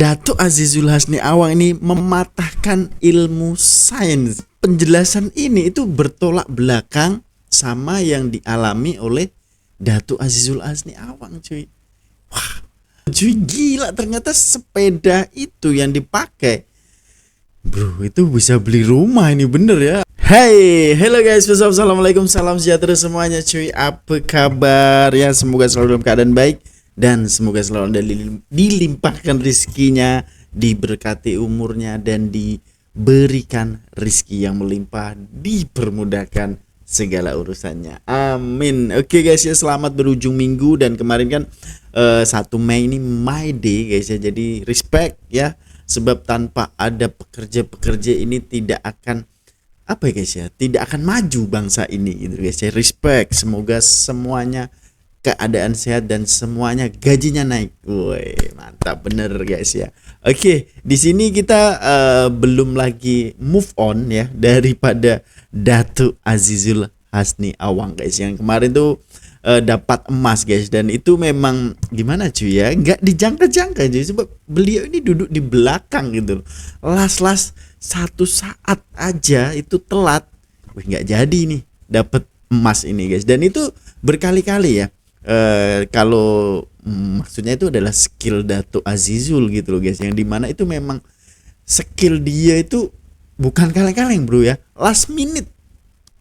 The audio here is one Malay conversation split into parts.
Datuk Azizul Hasni Awang ini mematahkan ilmu sains. Penjelasan ini itu bertolak belakang sama yang dialami oleh Datuk Azizul Hasni Awang, cuy. Wah, cuy, gila, ternyata sepeda itu yang dipakai, bro, itu bisa beli rumah ini, bener ya. Hai, hello guys, assalamualaikum, salam sejahtera semuanya, cuy. Apa kabar ya? Semoga selalu dalam keadaan baik dan semoga selalu Anda dilimpahkan rizkinya, diberkati umurnya, dan diberikan rizki yang melimpah, dipermudahkan segala urusannya. Amin. Oke guys ya, selamat berujung minggu. Dan kemarin kan 1 Mei ini My Day guys ya. Jadi respect ya, sebab tanpa ada pekerja-pekerja ini tidak akan apa ya guys ya, tidak akan maju bangsa ini gitu guys ya. Respect, semoga semuanya keadaan sehat dan semuanya gajinya naik. Woi, mantap bener guys ya. Oke, di sini kita belum lagi move on ya daripada Datuk Azizul Hasni Awang guys, yang kemarin tuh dapat emas guys. Dan itu memang gimana cuy ya, nggak dijangka-jangka cuy, sebab beliau ini duduk di belakang gitu. Las-las satu saat aja itu telat, wih, nggak jadi nih dapat emas ini guys. Dan itu berkali-kali ya. Kalau maksudnya itu adalah skill Datuk Azizul gitu loh guys, yang dimana itu memang skill dia itu bukan kaleng-kaleng bro ya, last minute,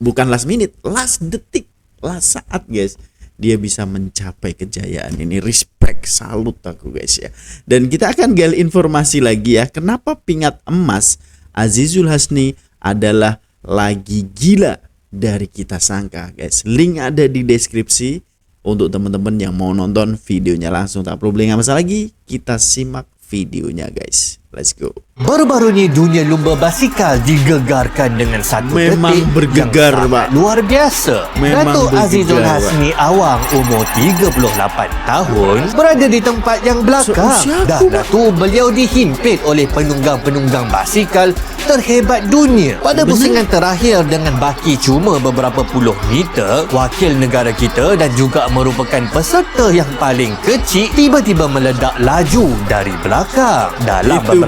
bukan last minute, last detik, last saat guys, dia bisa mencapai kejayaan ini. Respect, salut aku guys ya. Dan kita akan gali informasi lagi ya, kenapa pingat emas Azizul Hasni adalah lagi gila dari kita sangka guys. Link ada di deskripsi untuk teman-teman yang mau nonton videonya langsung. Tak perlu beli masa lagi, kita simak videonya guys. Let's go. Baru-baru ni dunia lumba basikal digegarkan dengan satu memang detik bergegar, yang Pak. luar biasa. Memang Datuk Azizul bergegar, Hasni Awang umur 38 tahun berada di tempat yang belakang. Dah tu beliau dihimpit oleh penunggang-penunggang basikal terhebat dunia. Pada pusingan terakhir dengan baki cuma beberapa puluh meter, wakil negara kita dan juga merupakan peserta yang paling kecil tiba-tiba meledak laju dari belakang. Dalam Itu beberapa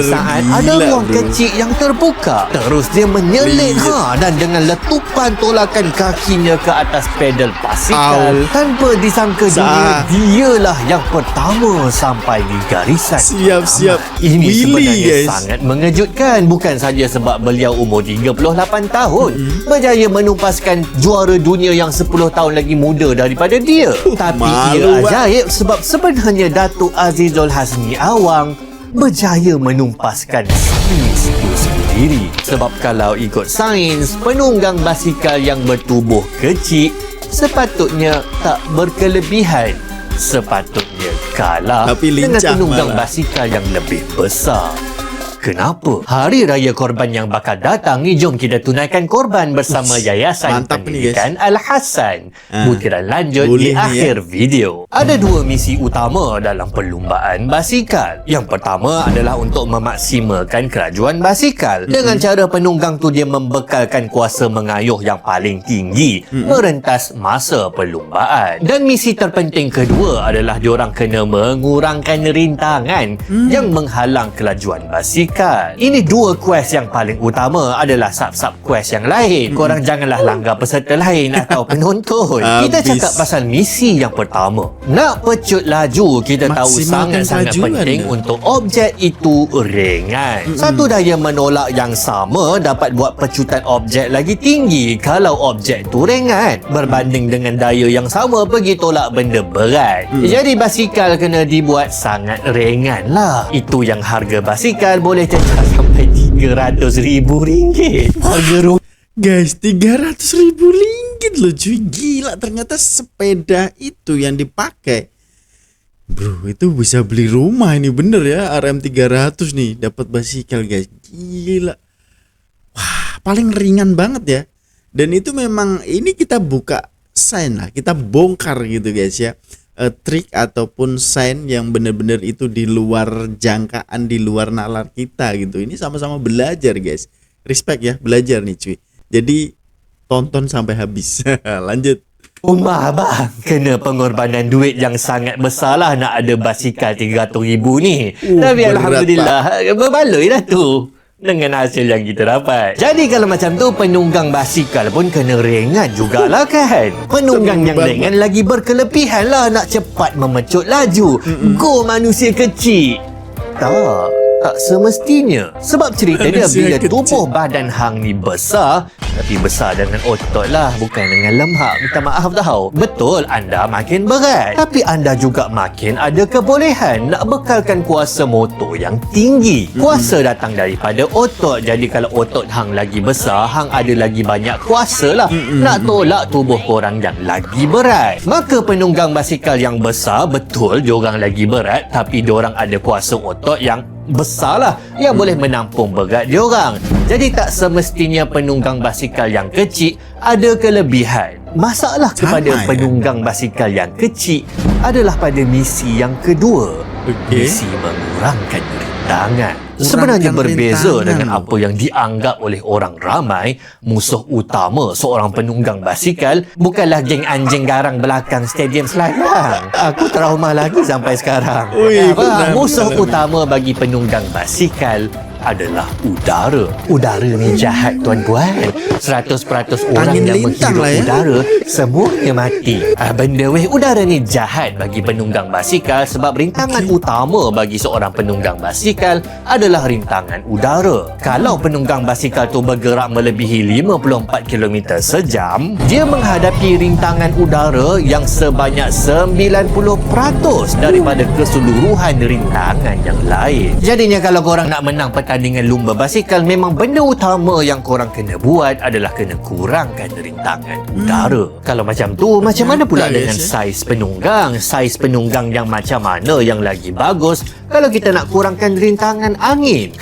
saat ada ruang kecil yang terbuka. Terus dia menyelit dan dengan letupan tolakan kakinya ke atas pedal basikal, tanpa disangka dunia, dialah yang pertama sampai di garisan. Siap-siap Ini Willy, sebenarnya guys. sangat mengejutkan, bukan saja sebab beliau umur 38 tahun berjaya menumpaskan juara dunia yang 10 tahun lagi muda daripada dia, tapi ia ajaib sebab sebenarnya Datuk Azizul Hasni Awang berjaya menumpaskan sains itu sendiri. Sebab kalau ikut sains, penunggang basikal yang bertubuh kecil sepatutnya tak berkelebihan, sepatutnya kalah dengan penunggang basikal yang lebih besar. Kenapa? Hari Raya Korban yang bakal datang ni, jom kita tunaikan korban bersama Yayasan Pendidikan Al-Hasan. Butiran lanjut di akhir video. Ada 2 misi utama dalam perlumbaan basikal. Yang pertama adalah untuk memaksimalkan kelajuan basikal. Dengan cara penunggang tu dia membekalkan kuasa mengayuh yang paling tinggi merentas masa perlumbaan. Dan misi terpenting kedua adalah diorang kena mengurangkan rintangan yang menghalang kelajuan basikal. Ini 2 quest yang paling utama, adalah sub-sub quest yang lain. Korang janganlah langgar peserta lain atau penonton. Kita cakap pasal misi yang pertama. Nak pecut laju, kita tahu sangat-sangat penting untuk objek itu ringan. Satu daya menolak yang sama dapat buat pecutan objek lagi tinggi kalau objek tu ringan, berbanding dengan daya yang sama pergi tolak benda berat. Jadi basikal kena dibuat sangat ringan lah. Itu yang harga basikal boleh cecah sampai RM300,000. Harga guys, RM300,000 loh cuy, gila. Ternyata sepeda itu yang dipakai, bro, itu bisa beli rumah ini, bener ya. RM300 nih dapat basikal guys, gila. Wah, paling ringan banget ya. Dan itu memang ini kita buka sign lah, kita bongkar gitu guys ya, trik ataupun sign yang benar-benar itu di luar jangkaan, di luar nalar kita gitu. Ini sama-sama belajar guys. Respect ya, belajar nih cuy. Jadi tonton sampai habis. Lanjut. Umar bang, kena pengorbanan duit yang sangat besar lah nak ada basikal 300,000 ni. Tapi berat, Alhamdulillah, berbaloi lah tu dengan hasil yang kita dapat. Jadi kalau macam tu, penunggang basikal pun kena ringan jugalah kan. Penunggang yang ringan lagi berkelebihan lah nak cepat memecut laju. Go manusia kecil. Tak semestinya. Sebab cerita dia Manusia bila kecil. tubuh badan hang ni besar, tapi besar dengan otot lah, bukan dengan lemak. Minta maaf tau. Betul, anda makin berat, tapi anda juga makin ada kebolehan nak bekalkan kuasa motor yang tinggi. Kuasa datang daripada otot. Jadi kalau otot hang lagi besar, hang ada lagi banyak kuasa lah nak tolak tubuh korang yang lagi berat. Maka penunggang basikal yang besar, betul diorang lagi berat, tapi diorang ada kuasa otot yang besar lah, yang boleh menampung berat diorang. Jadi tak semestinya penunggang basikal yang kecil ada kelebihan. Masalah kepada Sama, ya? penunggang basikal yang kecil adalah pada misi yang kedua. Okey. Misi mengurangkan rintangan. Sebenarnya berbeza rintangan. dengan apa yang dianggap oleh orang ramai. Musuh utama seorang penunggang basikal bukanlah geng anjing garang belakang Stadium Selayang. Aku trauma lagi sampai sekarang. Ui, Apa? benar, Musuh benar. utama bagi penunggang basikal adalah udara. Udara ni jahat tuan-puan. 100% orang Angin yang lintang menghirup lah ya. udara semuanya mati. Benda weh, udara ni jahat bagi penunggang basikal sebab rintangan utama bagi seorang penunggang basikal adalah rintangan udara. Kalau penunggang basikal tu bergerak melebihi 54 km sejam, dia menghadapi rintangan udara yang sebanyak 90% daripada keseluruhan rintangan yang lain. Jadinya kalau korang nak menang pertandingan lumba basikal, memang benda utama yang korang kena buat adalah kena kurangkan rintangan udara. Kalau macam tu, macam mana pula dengan saiz penunggang? Saiz penunggang yang macam mana yang lagi bagus kalau kita nak kurangkan rintangan angin?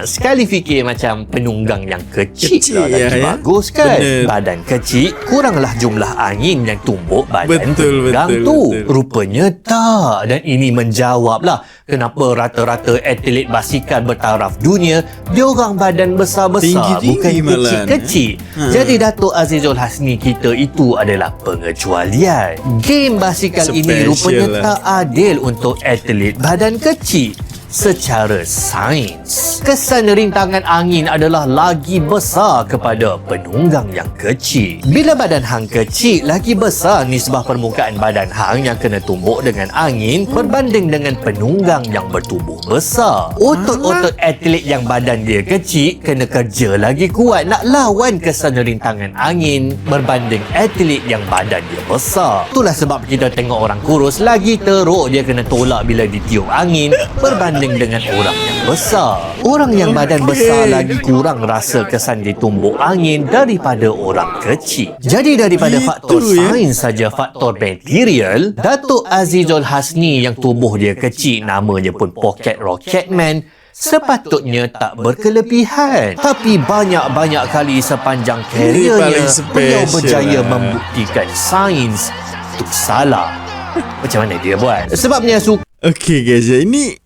Sekali fikir macam penunggang yang kecil lah Kecil, lagi ya. bagus kan? Bener. Badan kecil, kuranglah jumlah angin yang tumbuk badan Betul, penunggang betul, tu. betul. Rupanya tak. Dan ini menjawablah kenapa rata-rata atlet basikal bertaraf dunia, diorang badan besar-besar, Tinggi-tinggi bukan malahan, kecil-kecil. Jadi Datuk Azizul Hasni kita itu adalah pengecualian. Game basikal ini Special rupanya lah. tak adil untuk atlet badan kecil. Secara sains, kesan rintangan angin adalah lagi besar kepada penunggang yang kecil. Bila badan hang kecil, lagi besar nisbah permukaan badan hang yang kena tumbuk dengan angin berbanding dengan penunggang yang bertubuh besar. Otot-otot atlet yang badan dia kecil kena kerja lagi kuat nak lawan kesan rintangan angin berbanding atlet yang badan dia besar. Itulah sebab kita tengok orang kurus lagi teruk dia kena tolak bila ditiup angin berbanding dengan orang yang besar. Orang yang badan besar lagi kurang rasa kesan ditumbuk angin daripada orang kecil. Jadi daripada Gitu, faktor ya? sains saja, faktor material, Datuk Azizul Hasni yang tubuh dia kecil, namanya pun Pocket Rocket Man, sepatutnya tak berkelebihan. Tapi banyak-banyak kali sepanjang kariernya, paling beliau special berjaya lah. membuktikan sains itu salah. Macam mana dia buat? Sebabnya suka Oke guys ya, ini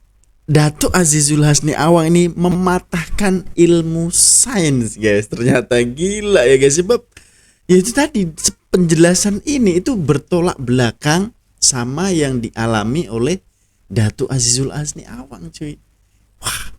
Datuk Azizul Hasni Awang ini mematahkan ilmu sains guys. Ternyata gila ya guys. Sebab ya itu tadi, penjelasan ini itu bertolak belakang sama yang dialami oleh Datuk Azizul Hasni Awang cuy. Wah,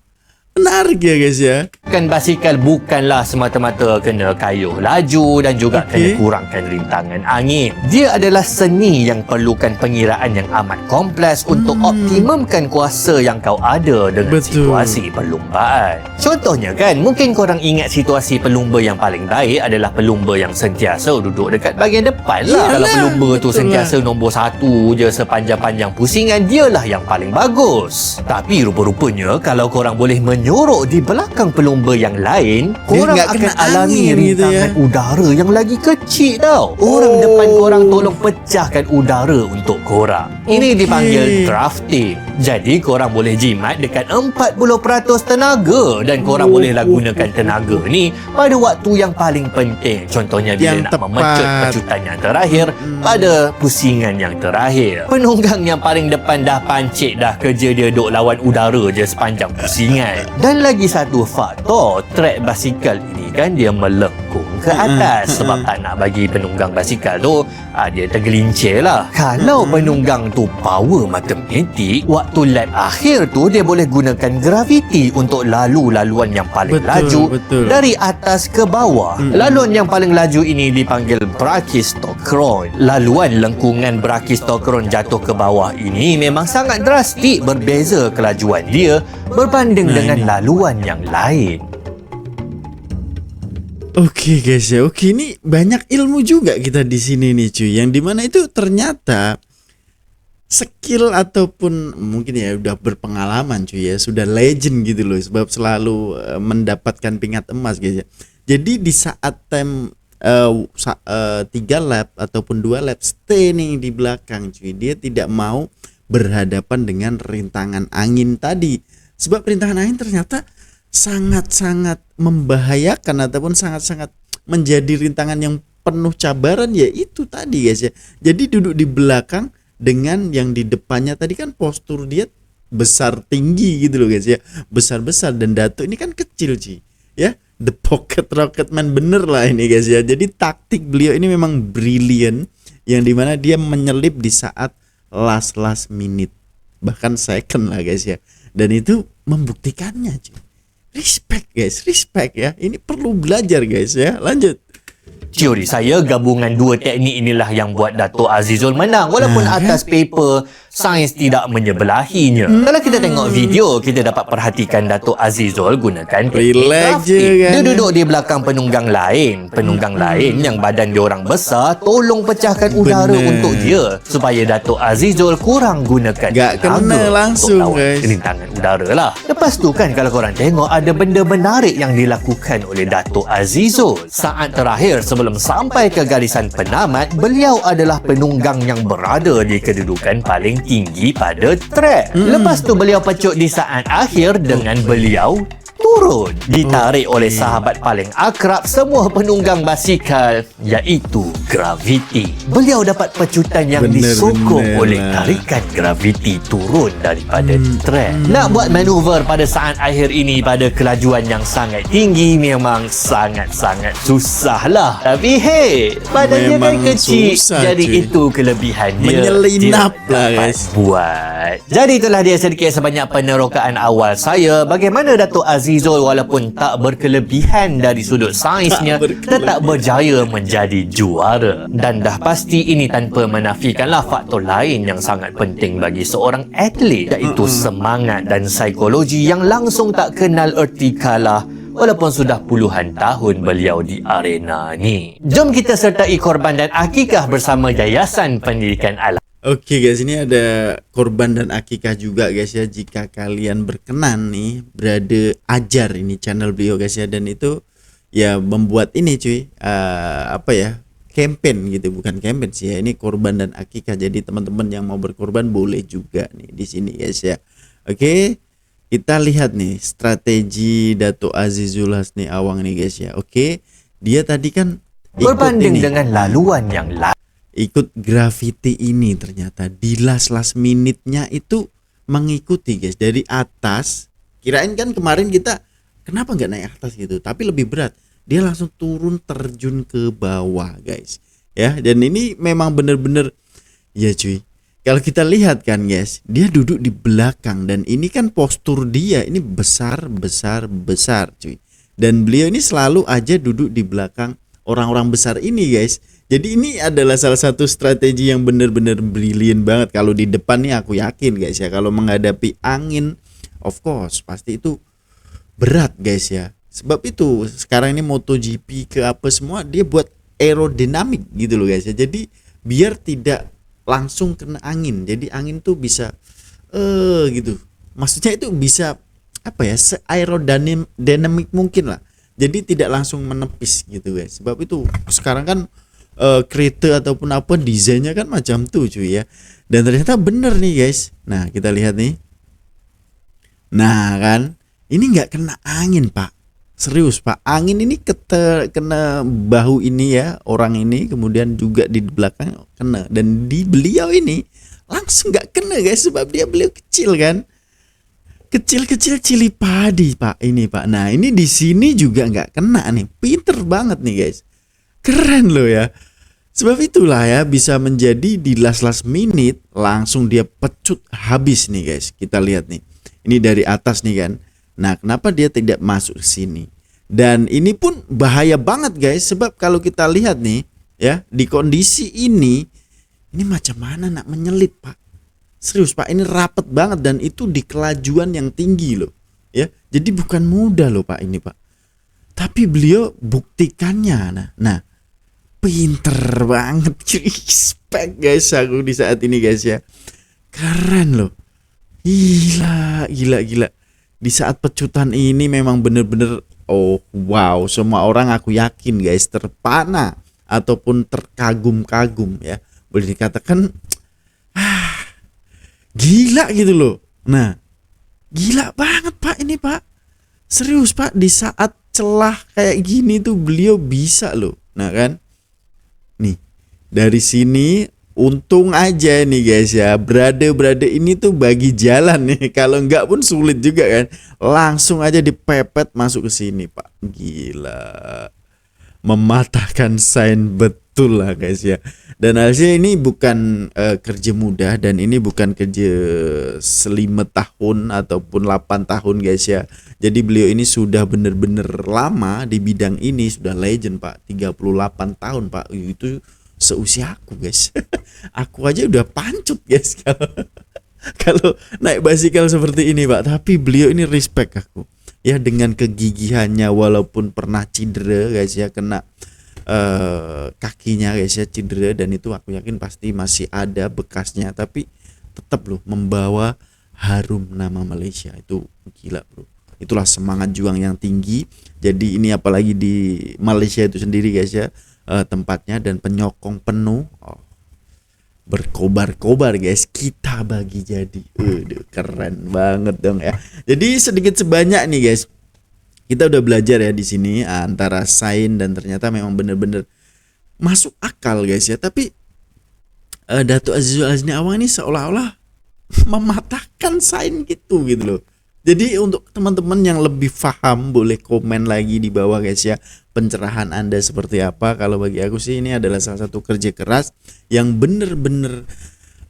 menarik ya guys ya. kan basikal bukanlah semata-mata kena kayuh laju dan juga kena kurangkan rintangan angin. Dia adalah seni yang perlukan pengiraan yang amat kompleks untuk optimumkan kuasa yang kau ada dengan Betul. situasi perlumbaan. Contohnya kan, mungkin korang ingat situasi pelumba yang paling baik adalah pelumba yang sentiasa duduk dekat bahagian depan lah. Yalah, Kalau pelumba tu betul sentiasa nombor 1 je sepanjang-panjang pusingan, dialah yang paling bagus. Tapi rupa-rupanya kalau korang boleh menyorok di belakang pelumba yang lain, korang nggak akan kena alami angin gitu ya. rintangan udara yang lagi kecil tau. Orang depan korang tolong pecahkan udara untuk korang. Ini Okey. dipanggil drafting. Jadi korang boleh jimat dekat 40% tenaga dan korang bolehlah gunakan tenaga ni pada waktu yang paling penting. Contohnya bila Yang nak tepat. memecut pecutan yang terakhir pada pusingan yang terakhir. Penunggang yang paling depan dah pancit dah, kerja dia duk lawan udara je sepanjang pusingan. Dan lagi satu faktor, trek basikal ini ni kan dia melengkung ke atas sebab tak nak bagi penunggang basikal tu dia tergelincir lah. Kalau penunggang tu power matematik, waktu lap akhir tu dia boleh gunakan graviti untuk laluan yang paling laju dari atas ke bawah. Laluan yang paling laju ini dipanggil brachistochrone. Laluan lengkungan brachistochrone jatuh ke bawah ini memang sangat drastik berbeza kelajuan dia berbanding dengan laluan yang lain. Oke guys ya, oke, ini banyak ilmu juga kita di sini nih cuy, yang dimana itu ternyata skill ataupun mungkin ya udah berpengalaman cuy ya, sudah legend gitu loh, sebab selalu mendapatkan pingat emas guys ya. Jadi di saat time 3 lap ataupun 2 lap standing di belakang cuy, dia tidak mau berhadapan dengan rintangan angin tadi, sebab rintangan angin ternyata sangat-sangat membahayakan ataupun sangat-sangat menjadi rintangan yang penuh cabaran, ya itu tadi guys ya. Jadi duduk di belakang dengan yang di depannya tadi kan postur dia besar tinggi gitu loh guys ya, besar-besar, dan Dato ini kan kecil sih ya, the pocket rocket man bener lah ini guys ya. Jadi taktik beliau ini memang brilliant, yang dimana dia menyelip di saat last minute bahkan second lah guys ya, dan itu membuktikannya cuy. Respect guys, respect ya. Ini perlu belajar guys ya. Lanjut. Teori saya, gabungan dua teknik inilah yang buat Dato' Azizul menang. Walaupun atas paper sains tidak menyebelahinya. Kalau kita tengok video, kita dapat perhatikan Dato' Azizul gunakan teknik grafik. Dia duduk di belakang penunggang lain. Penunggang lain yang badan dia orang besar tolong pecahkan udara untuk dia, supaya Dato' Azizul kurang gunakan gak kena langsung guys, rintangan udara lah. Lepas tu kan, kalau korang tengok, ada benda menarik yang dilakukan oleh Dato' Azizul. Saat terakhir sebelum sampai ke garisan penamat, beliau adalah penunggang yang berada di kedudukan paling tinggi pada trek. Lepas tu beliau pecut di saat akhir dengan beliau turun, ditarik oleh sahabat paling akrab semua penunggang basikal, iaitu graviti. Beliau dapat pecutan yang disokong oleh tarikan graviti turun daripada trek. Nak buat manuver pada saat akhir ini pada kelajuan yang sangat tinggi memang sangat-sangat susah lah. Tapi hey, badan dia kan kecil, jadi cuy, itu kelebihan dia. Menyelinap lah guys buat. Jadi itulah dia sedikit sebanyak penerokaan awal saya bagaimana Dato' Azizul walaupun tak berkelebihan dari sudut sainsnya tetap berjaya menjadi juara. Dan dah pasti ini tanpa menafikanlah faktor lain yang sangat penting bagi seorang atlet, iaitu semangat dan psikologi yang langsung tak kenal erti kalah walaupun sudah puluhan tahun beliau di arena ni. Jom kita sertai korban dan akikah bersama Yayasan Pendidikan Alam. Oke guys, ini ada korban dan akikah juga guys ya. Jika kalian berkenan nih, berada ajar ini channel beliau guys ya, dan itu ya membuat ini cuy, apa ya, campaign gitu, bukan campaign sih ya, ini korban dan akikah. Jadi teman-teman yang mau berkorban boleh juga nih di sini guys ya. Oke, kita lihat nih strategi Dato' Azizul Hasni Awang nih guys ya. Oke, dia tadi kan berbanding dengan laluan yang ikut gravity ini, ternyata di last minute-nya itu mengikuti guys dari atas. Kirain kan kemarin kita kenapa nggak naik atas gitu, tapi lebih berat, dia langsung turun terjun ke bawah guys ya. Dan ini memang bener-bener ya cuy, kalau kita lihat kan guys, dia duduk di belakang dan ini kan postur dia ini besar cuy, dan beliau ini selalu aja duduk di belakang orang-orang besar ini guys. Jadi ini adalah salah satu strategi yang benar-benar brilian banget. Kalau di depan nih aku yakin guys ya, kalau menghadapi angin of course pasti itu berat guys ya. Sebab itu sekarang ini MotoGP ke apa semua dia buat aerodinamik gitu loh guys ya. Jadi biar tidak langsung kena angin. Jadi angin tuh bisa gitu. Maksudnya itu bisa apa ya, se-aerodinamik mungkin lah. Jadi tidak langsung menepis gitu guys. Sebab itu sekarang kan kereta ataupun apa desainnya kan macam tuh cuy ya. Dan ternyata bener nih guys. Nah kita lihat nih. Nah kan, ini nggak kena angin pak, serius pak. Angin ini kena bahu ini ya, orang ini, kemudian juga di belakang kena. Dan di beliau ini langsung nggak kena guys, sebab beliau kecil kan. Kecil-kecil cili padi Pak ini Pak. Nah ini di sini juga nggak kena nih. Pinter banget nih guys. Keren loh ya. Sebab itulah ya bisa menjadi di last minute langsung dia pecut habis nih guys. Kita lihat nih. Ini dari atas nih kan. Nah kenapa dia tidak masuk ke sini? Dan ini pun bahaya banget guys. Sebab kalau kita lihat nih ya di kondisi ini macam mana nak menyelit Pak. Serius Pak, ini rapet banget dan itu di kelajuan yang tinggi loh. Ya, jadi bukan mudah loh Pak ini Pak. Tapi beliau buktikannya. Nah, pinter banget. Respect guys aku di saat ini guys ya. Keren loh. Gila. Di saat pecutan ini memang bener-bener oh wow, semua orang aku yakin guys terpana ataupun terkagum-kagum ya. Boleh dikatakan gila gitu loh. Nah, gila banget Pak ini Pak. Serius Pak, di saat celah kayak gini tuh beliau bisa loh. Nah kan, nih dari sini untung aja nih guys ya. Berada ini tuh bagi jalan nih. Kalau enggak pun sulit juga kan. Langsung aja dipepet masuk ke sini Pak. Gila. Mematahkan Sain betul lah guys ya. Dan hasilnya ini bukan kerja mudah dan ini bukan kerja 5 tahun ataupun 8 tahun guys ya. Jadi beliau ini sudah bener-bener lama di bidang ini, sudah legend Pak. 38 tahun Pak. Itu seusia aku guys. Aku aja udah pancut guys kalau naik basikal seperti ini Pak. Tapi beliau ini respect aku. Ya dengan kegigihannya walaupun pernah cedera guys ya, kena kakinya guys ya, cedera, dan itu aku yakin pasti masih ada bekasnya, tapi tetap loh membawa harum nama Malaysia. Itu gila bro. Itulah semangat juang yang tinggi. Jadi ini apalagi di Malaysia itu sendiri guys ya, tempatnya dan penyokong penuh. Berkobar-kobar guys, kita bagi jadi. Keren banget dong ya. Jadi sedikit sebanyak nih guys, kita udah belajar ya di sini antara Sain dan ternyata memang bener-bener masuk akal guys ya. Tapi Datuk Azizul Azni Awang ini seolah-olah mematahkan Sain gitu loh. Jadi untuk teman-teman yang lebih paham boleh komen lagi di bawah guys ya, pencerahan Anda seperti apa. Kalau bagi aku sih ini adalah salah satu kerja keras yang bener-bener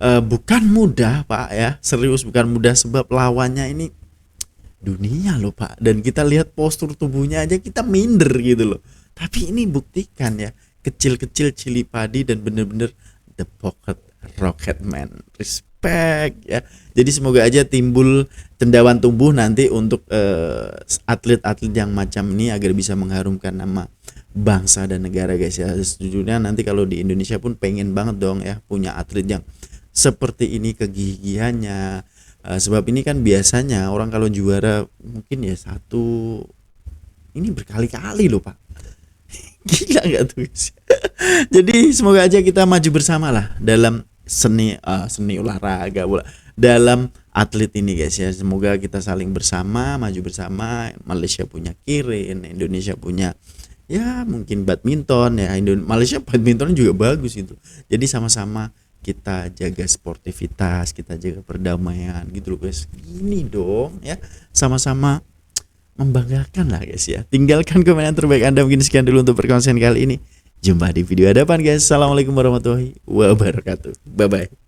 bukan mudah Pak ya. Serius bukan mudah sebab lawannya ini dunia loh Pak. Dan kita lihat postur tubuhnya aja kita minder gitu loh. Tapi ini buktikan ya, kecil-kecil cili padi dan bener-bener the pocket rocket man. Respect ya. Jadi semoga aja timbul cendawan tumbuh nanti untuk atlet-atlet yang macam ini agar bisa mengharumkan nama bangsa dan negara guys ya. Sejujurnya nanti kalau di Indonesia pun pengen banget dong ya punya atlet yang seperti ini kegigihannya. Sebab ini kan biasanya orang kalau juara mungkin ya satu, ini berkali-kali loh Pak. Gila gak tuh guys. Jadi semoga aja kita maju bersama lah dalam seni olahraga bola, dalam atlet ini guys ya. Semoga kita saling bersama, maju bersama. Malaysia punya Kirin, Indonesia punya ya mungkin badminton ya. Malaysia badminton juga bagus itu. Jadi sama-sama kita jaga sportivitas, kita jaga perdamaian gitu loh guys. Gini dong ya, sama-sama membanggakan lah guys ya. Tinggalkan komentar terbaik Anda. Mungkin sekian dulu untuk perkongsian kali ini. Jumpa di video hadapan guys. Assalamualaikum warahmatullahi wabarakatuh. Bye bye.